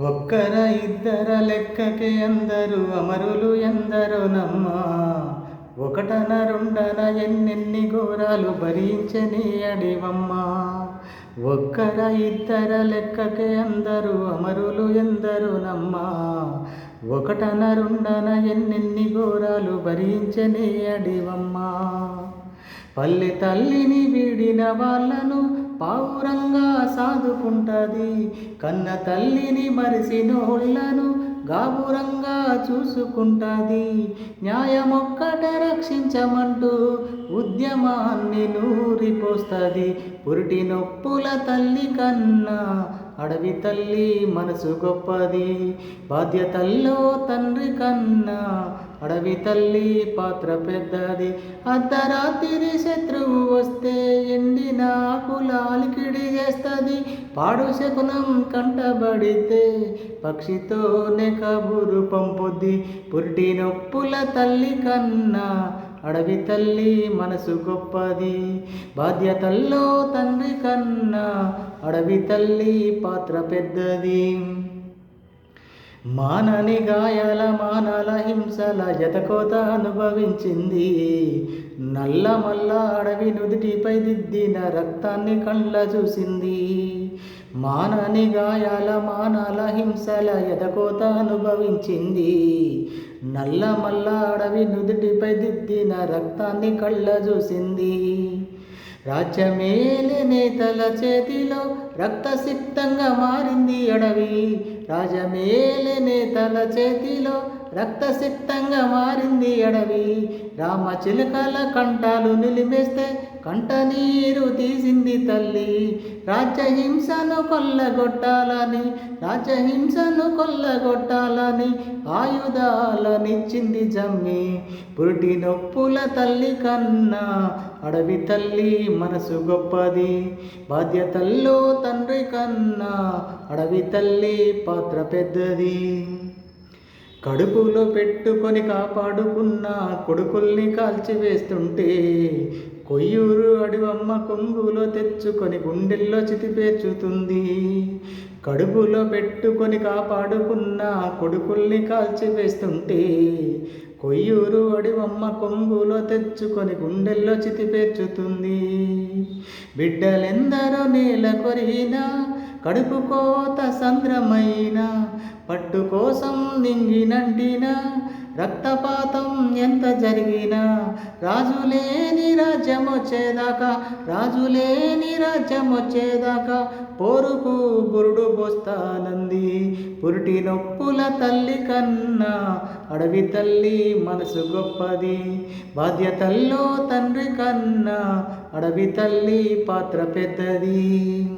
ఒక్కర ఇద్దర లెక్కకే అందరు అమరులు ఎందరో నమ్మా. ఒకటన రెండన ఎన్నెన్ని ఘోరాలు భరించని అడివమ్మా. ఒక్కర ఇద్దర లెక్కకే అందరు అమరులు ఎందరో నమ్మా. ఒకటన రెండన ఎన్నెన్ని ఘోరాలు భరించని అడివమ్మా. పల్లె తల్లిని వీడిన వాళ్ళను పావురంగా సాదుకుంటది. కన్న తల్లిని మరిసినోళ్లను గాబురంగా చూసుకుంటది. న్యాయమొక్కట రక్షించమంటూ ఉద్యమాన్ని నూరిపోస్తది. పురిటి నొప్పుల తల్లి కన్నా అడవి తల్లి మనసు గొప్పది. బాధ్యతల్లో తండ్రి కన్నా అడవి తల్లి పాత్ర పెద్దది. అర్ధరాత్రి శత్రువు వస్తే ఎండిన ఆకులాలికిడి చేస్తుంది. పాడు శకునం కంటబడితే పక్షితోనే కబురు పంపుద్ది. పురిటి నొప్పుల తల్లి కన్నా అడవి తల్లి మనసు గొప్పది. బాధ్యతల్లో తండ్రి కన్నా అడవి తల్లి పాత్ర పెద్దది. మానని గాయాల మానల హింసల జతకోత అనుభవించింది. నల్లమల్ల అడవి నుదుటిపై దిద్దిన రక్తాన్ని కళ్ళ చూసింది. మానని గాయాల మానల హింసల ఎదకోత అనుభవించింది. నల్లమల్ల అడవి నుదుటిపై దిద్దిన రక్తాన్ని కళ్ళ చూసింది. రాజ్యమేలే నేతల చేతిలో రక్తసిక్తంగా మారింది అడవి. రాజమేలే నేతల చేతిలో రక్తసిక్తంగా మారింది అడవి. రామచిలుకల కంఠాలు నిలిమేస్తే కంట నీరు తీసింది తల్లి. రాజ్యహింసను కొల్లగొట్టాలని ఆయుధాలనిచ్చింది జమ్మి. పురిటి నొప్పుల తల్లి కన్నా అడవి తల్లి మనసు గొప్పది. బాధ్యతల్లో తండ్రి కన్నా అడవి తల్లి పాత్ర పెద్దది. కడుపులో పెట్టుకొని కాపాడుకున్న కొడుకుల్ని కాల్చివేస్తుంటే కొయ్యూరు అడివమ్మ కొంగులో తెచ్చుకొని గుండెల్లో చితిపేర్చుతుంది. కడుపులో పెట్టుకొని కాపాడుకున్న కొడుకుల్ని కాల్చివేస్తుంటే కొయ్యూరు అడివమ్మ కొంగులో తెచ్చుకొని గుండెల్లో చితిపేర్చుతుంది. బిడ్డలెందరో నేల కొరిగినా కడుపు కోత సంద్రమైన పట్టు కోసం నింగినంటిన రక్తపాతం ఎంత జరిగినా రాజులేని రాజ్యం వచ్చేదాకా పోరుకు బురుడు పోస్తానంది. పురిటి నొప్పుల తల్లి కన్నా అడవి తల్లి మనసు గొప్పది. బాధ్యతల్లో తండ్రి కన్నా అడవి తల్లి పాత్ర పెద్దది.